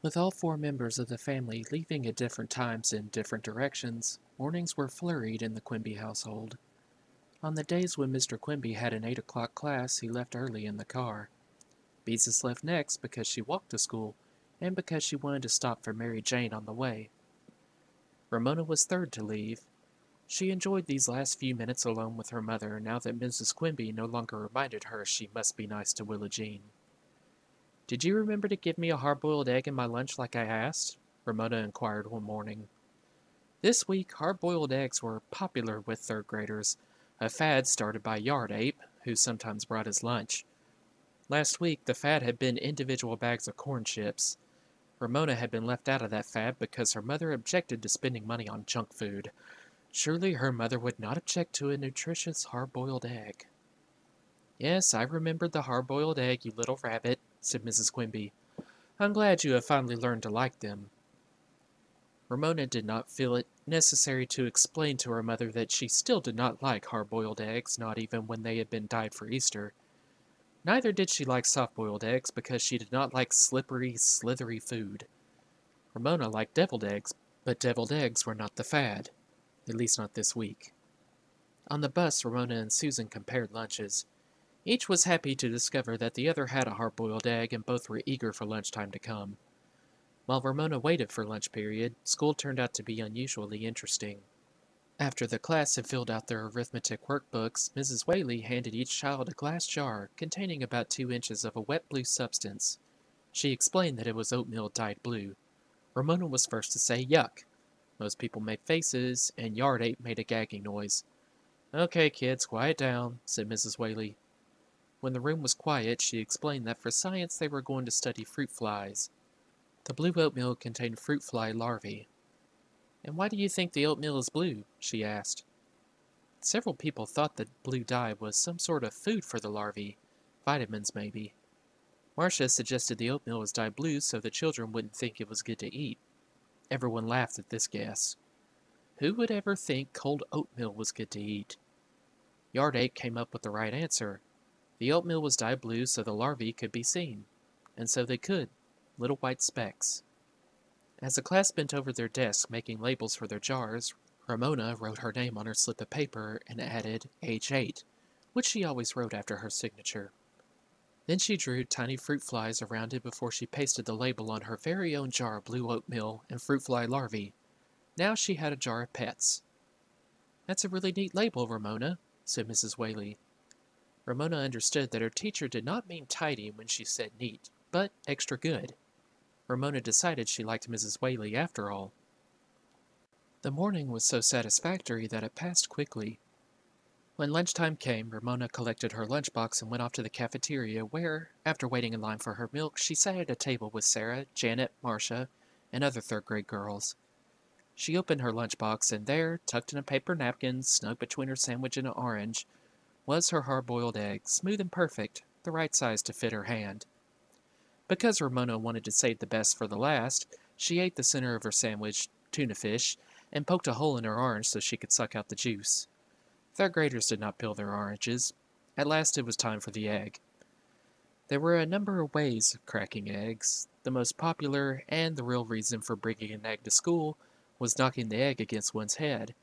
With all four members of the family leaving at different times in different directions, mornings were flurried in the Quimby household. On the days when Mr. Quimby had an 8 o'clock class, he left early in the car. Beezus left next because she walked to school and because she wanted to stop for Mary Jane on the way. Ramona was third to leave. She enjoyed these last few minutes alone with her mother now that Mrs. Quimby no longer reminded her she must be nice to Willa Jean. "Did you remember to give me a hard-boiled egg in my lunch like I asked?" Ramona inquired one morning. This week, hard-boiled eggs were popular with third graders, a fad started by Yard Ape, who sometimes brought his lunch. Last week, the fad had been individual bags of corn chips. Ramona had been left out of that fad because her mother objected to spending money on junk food. Surely her mother would not object to a nutritious hard-boiled egg. "Yes, I remembered the hard-boiled egg, you little rabbit," said Mrs. Quimby. "I'm glad you have finally learned to like them." Ramona did not feel it necessary to explain to her mother that she still did not like hard-boiled eggs, not even when they had been dyed for Easter. Neither did she like soft-boiled eggs because she did not like slippery, slithery food. Ramona liked deviled eggs, but deviled eggs were not the fad, at least not this week. On the bus, Ramona and Susan compared lunches. Each was happy to discover that the other had a hard-boiled egg, and both were eager for lunchtime to come. While Ramona waited for lunch period, school turned out to be unusually interesting. After the class had filled out their arithmetic workbooks, Mrs. Whaley handed each child a glass jar containing about 2 inches of a wet blue substance. She explained that it was oatmeal dyed blue. Ramona was first to say yuck. Most people made faces, and Yard Ape made a gagging noise. "Okay, kids, quiet down," said Mrs. Whaley. When the room was quiet, she explained that for science they were going to study fruit flies. The blue oatmeal contained fruit fly larvae. "And why do you think the oatmeal is blue?" she asked. Several people thought that blue dye was some sort of food for the larvae, vitamins maybe. Marcia suggested the oatmeal was dyed blue so the children wouldn't think it was good to eat. Everyone laughed at this guess. Who would ever think cold oatmeal was good to eat? Yard Ape came up with the right answer. The oatmeal was dyed blue so the larvae could be seen. And so they could. Little white specks. As the class bent over their desks making labels for their jars, Ramona wrote her name on her slip of paper and added H8, which she always wrote after her signature. Then she drew tiny fruit flies around it before she pasted the label on her very own jar of blue oatmeal and fruit fly larvae. Now she had a jar of pets. "That's a really neat label, Ramona," said Mrs. Whaley. Ramona understood that her teacher did not mean tidy when she said neat, but extra good. Ramona decided she liked Mrs. Whaley after all. The morning was so satisfactory that it passed quickly. When lunchtime came, Ramona collected her lunchbox and went off to the cafeteria where, after waiting in line for her milk, she sat at a table with Sarah, Janet, Marcia, and other third-grade girls. She opened her lunchbox, and there, tucked in a paper napkin, snug between her sandwich and an orange, was her hard-boiled egg, smooth and perfect, the right size to fit her hand. Because Ramona wanted to save the best for the last, she ate the center of her sandwich, tuna fish, and poked a hole in her orange so she could suck out the juice. Third graders did not peel their oranges. At last it was time for the egg. There were a number of ways of cracking eggs. The most popular, and the real reason for bringing an egg to school, was knocking the egg against one's head.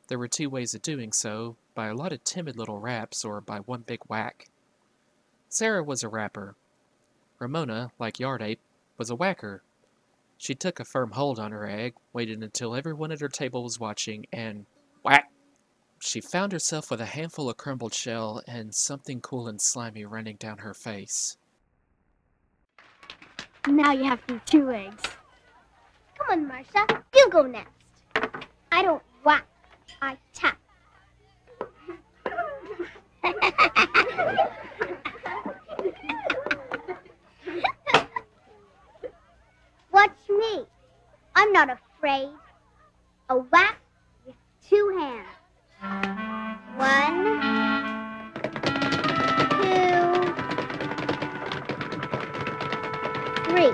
There were 2 ways of doing so, by a lot of timid little raps or by one big whack. Sarah was a rapper. Ramona, like Yard Ape, was a whacker. She took a firm hold on her egg, waited until everyone at her table was watching, and whack! She found herself with a handful of crumbled shell and something cool and slimy running down her face. Now you have to eat 2 eggs. Come on, Marcia. You go next. I don't whack. I tap. Watch me. I'm not afraid. A whack with 2 hands. 1, 2, 3.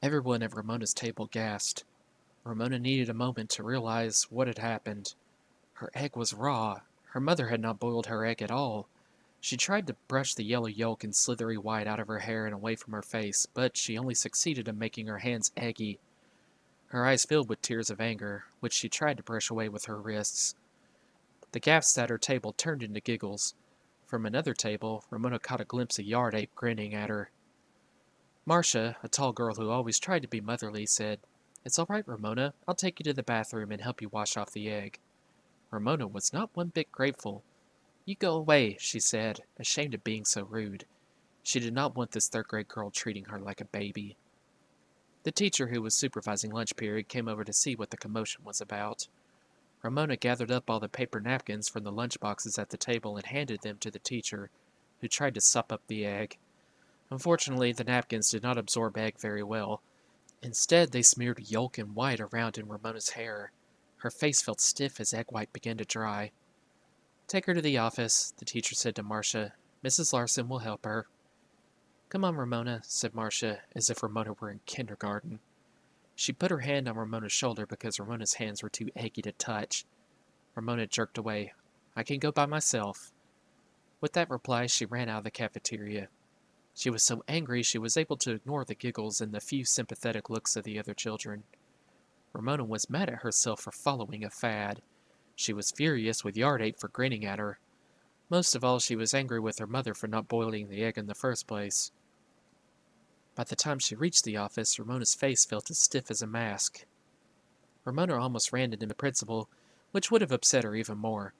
Everyone at Ramona's table gasped. Ramona needed a moment to realize what had happened. Her egg was raw. Her mother had not boiled her egg at all. She tried to brush the yellow yolk and slithery white out of her hair and away from her face, but she only succeeded in making her hands eggy. Her eyes filled with tears of anger, which she tried to brush away with her wrists. The gaffs at her table turned into giggles. From another table, Ramona caught a glimpse of Yard Ape grinning at her. Marcia, a tall girl who always tried to be motherly, said, "It's all right, Ramona. I'll take you to the bathroom and help you wash off the egg." Ramona was not one bit grateful. "You go away," she said, ashamed of being so rude. She did not want this third-grade girl treating her like a baby. The teacher who was supervising lunch period came over to see what the commotion was about. Ramona gathered up all the paper napkins from the lunch boxes at the table and handed them to the teacher, who tried to sup up the egg. Unfortunately, the napkins did not absorb egg very well. Instead, they smeared yolk and white around in Ramona's hair. Her face felt stiff as egg white began to dry. "Take her to the office," the teacher said to Marcia. "Mrs. Larson will help her." "Come on, Ramona," said Marcia, as if Ramona were in kindergarten. She put her hand on Ramona's shoulder because Ramona's hands were too achy to touch. Ramona jerked away. "I can go by myself." With that reply, she ran out of the cafeteria. She was so angry she was able to ignore the giggles and the few sympathetic looks of the other children. Ramona was mad at herself for following a fad. She was furious with Yard Ape for grinning at her. Most of all, she was angry with her mother for not boiling the egg in the first place. By the time she reached the office, Ramona's face felt as stiff as a mask. Ramona almost ran into the principal, which would have upset her even more.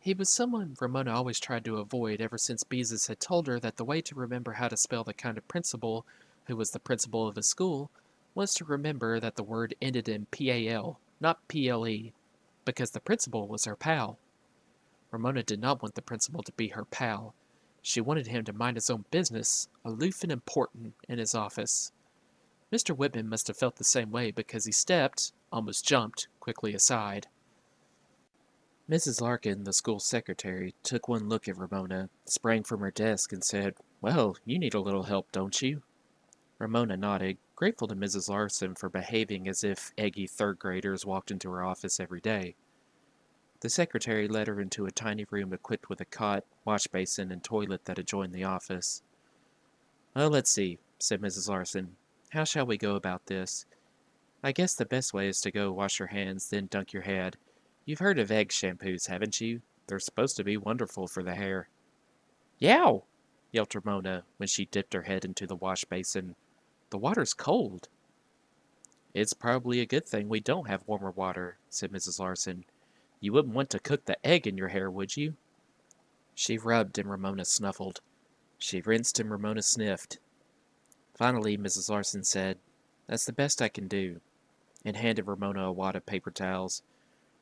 He was someone Ramona always tried to avoid ever since Beezus had told her that the way to remember how to spell the kind of principal who was the principal of a school was to remember that the word ended in P-A-L, not P-L-E, because the principal was her pal. Ramona did not want the principal to be her pal. She wanted him to mind his own business, aloof and important, in his office. Mr. Whitman must have felt the same way because he stepped, almost jumped, quickly aside. Mrs. Larkin, the school secretary, took one look at Ramona, sprang from her desk, and said, "Well, you need a little help, don't you?" Ramona nodded, grateful to Mrs. Larson for behaving as if eggy third graders walked into her office every day. The secretary led her into a tiny room equipped with a cot, wash basin, and toilet that adjoined the office. "Well, let's see," said Mrs. Larson. "How shall we go about this? I guess the best way is to go wash your hands, then dunk your head. You've heard of egg shampoos, haven't you? They're supposed to be wonderful for the hair." "Yow!" yelped Ramona when she dipped her head into the wash basin. "The water's cold." "It's probably a good thing we don't have warmer water," said Mrs. Larson. "You wouldn't want to cook the egg in your hair, would you?" She rubbed and Ramona snuffled. She rinsed and Ramona sniffed. Finally, Mrs. Larson said, "That's the best I can do," and handed Ramona a wad of paper towels.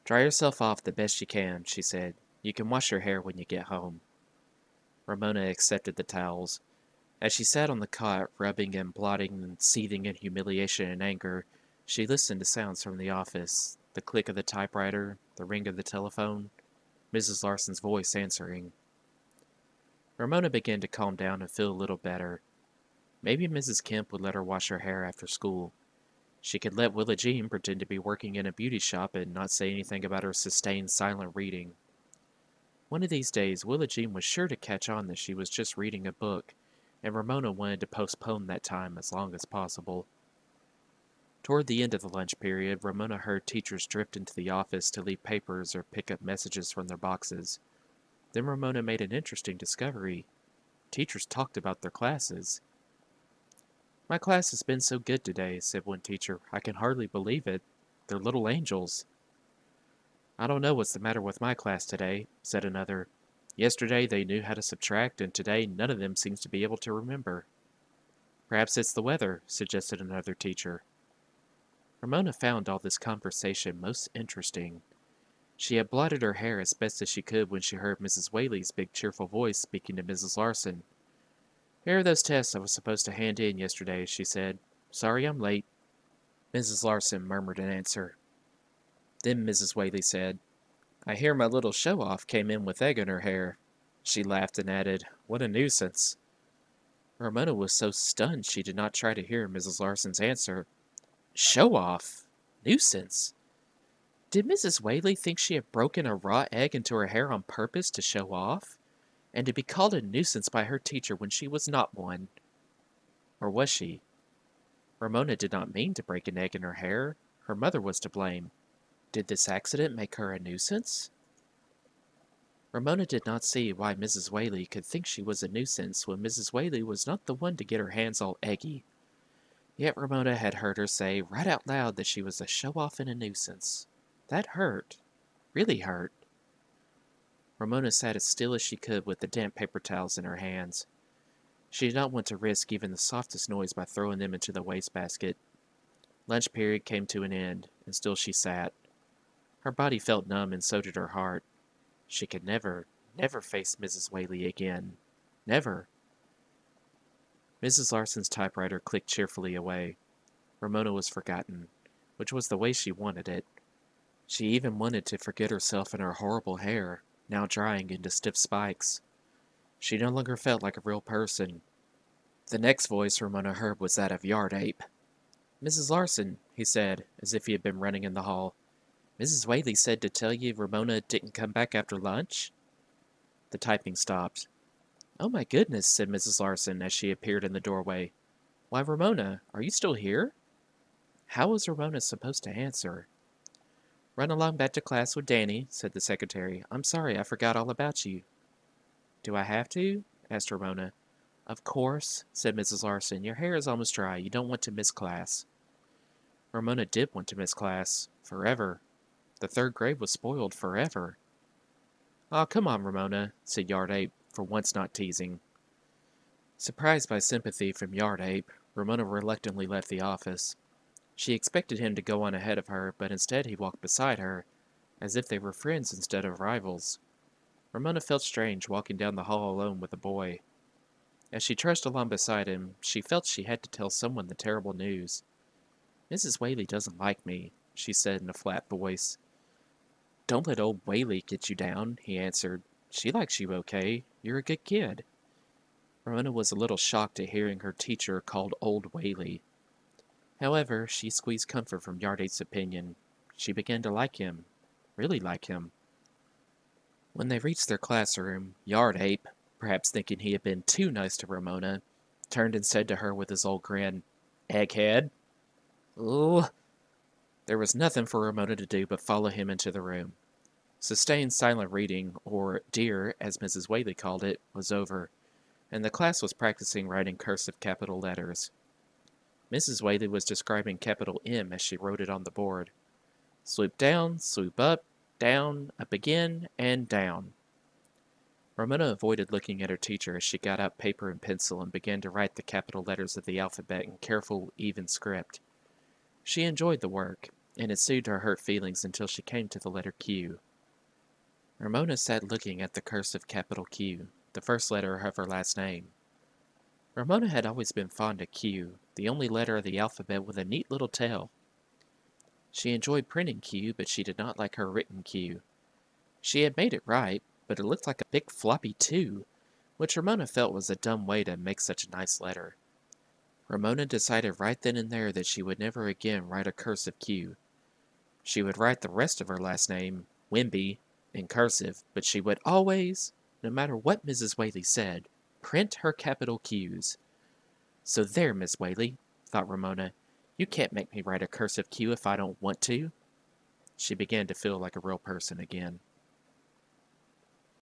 "Dry yourself off the best you can," she said. "You can wash your hair when you get home." Ramona accepted the towels. As she sat on the cot, rubbing and blotting and seething in humiliation and anger, she listened to sounds from the office, the click of the typewriter, the ring of the telephone, Mrs. Larson's voice answering. Ramona began to calm down and feel a little better. Maybe Mrs. Kemp would let her wash her hair after school. She could let Willa Jean pretend to be working in a beauty shop and not say anything about her sustained silent reading. One of these days, Willa Jean was sure to catch on that she was just reading a book, and Ramona wanted to postpone that time as long as possible. Toward the end of the lunch period, Ramona heard teachers drift into the office to leave papers or pick up messages from their boxes. Then Ramona made an interesting discovery. Teachers talked about their classes. "My class has been so good today," said one teacher. "I can hardly believe it. They're little angels." "I don't know what's the matter with my class today," said another. "Yesterday they knew how to subtract, and today none of them seems to be able to remember." "Perhaps it's the weather," suggested another teacher. Ramona found all this conversation most interesting. She had blotted her hair as best as she could when she heard Mrs. Whaley's big cheerful voice speaking to Mrs. Larson. "Here are those tests I was supposed to hand in yesterday," she said. "Sorry I'm late." Mrs. Larson murmured an answer. Then Mrs. Whaley said, "I hear my little show-off came in with egg in her hair." She laughed and added, "What a nuisance." Ramona was so stunned she did not try to hear Mrs. Larson's answer. Show-off? Nuisance? Did Mrs. Whaley think she had broken a raw egg into her hair on purpose to show off? And to be called a nuisance by her teacher when she was not one? Or was she? Ramona did not mean to break an egg in her hair. Her mother was to blame. Did this accident make her a nuisance? Ramona did not see why Mrs. Whaley could think she was a nuisance when Mrs. Whaley was not the one to get her hands all eggy. Yet Ramona had heard her say right out loud that she was a show-off and a nuisance. That hurt. Really hurt. Ramona sat as still as she could with the damp paper towels in her hands. She did not want to risk even the softest noise by throwing them into the wastebasket. Lunch period came to an end, and still she sat. Her body felt numb, and so did her heart. She could never, never face Mrs. Whaley again. Never. Mrs. Larson's typewriter clicked cheerfully away. Ramona was forgotten, which was the way she wanted it. She even wanted to forget herself and her horrible hair, now drying into stiff spikes. She no longer felt like a real person. The next voice Ramona heard was that of Yard Ape. "Mrs. Larson," he said, as if he had been running in the hall. "Mrs. Whaley said to tell you Ramona didn't come back after lunch?" The typing stopped. "Oh my goodness," said Mrs. Larson as she appeared in the doorway. "Why, Ramona, are you still here?" How was Ramona supposed to answer? "Run along back to class with Danny," said the secretary. "I'm sorry, I forgot all about you." "Do I have to?" asked Ramona. "Of course," said Mrs. Larson. "Your hair is almost dry. You don't want to miss class." Ramona did want to miss class. Forever. The third grade was spoiled forever. "Aw, come on, Ramona," said Yard Ape, for once not teasing. Surprised by sympathy from Yard Ape, Ramona reluctantly left the office. She expected him to go on ahead of her, but instead he walked beside her, as if they were friends instead of rivals. Ramona felt strange walking down the hall alone with a boy. As she trudged along beside him, she felt she had to tell someone the terrible news. "Mrs. Whaley doesn't like me," she said in a flat voice. "Don't let old Whaley get you down," he answered. "She likes you okay. You're a good kid." Ramona was a little shocked at hearing her teacher called Old Whaley. However, she squeezed comfort from Yard Ape's opinion. She began to like him. Really like him. When they reached their classroom, Yard Ape, perhaps thinking he had been too nice to Ramona, turned and said to her with his old grin, "Egghead." Ooh. There was nothing for Ramona to do but follow him into the room. Sustained silent reading, or dear, as Mrs. Whaley called it, was over, and the class was practicing writing cursive capital letters. Mrs. Whaley was describing capital M as she wrote it on the board. Swoop down, swoop up, down, up again, and down. Ramona avoided looking at her teacher as she got out paper and pencil and began to write the capital letters of the alphabet in careful, even script. She enjoyed the work, and it soothed her hurt feelings until she came to the letter Q. Ramona sat looking at the cursive capital Q, the first letter of her last name. Ramona had always been fond of Q, the only letter of the alphabet with a neat little tail. She enjoyed printing Q, but she did not like her written Q. She had made it right, but it looked like a big floppy 2, which Ramona felt was a dumb way to make such a nice letter. Ramona decided right then and there that she would never again write a cursive Q. She would write the rest of her last name, Quimby, in cursive, but she would always, no matter what Mrs. Whaley said, print her capital Q's. "So there, Miss Whaley," thought Ramona, "you can't make me write a cursive Q if I don't want to." She began to feel like a real person again.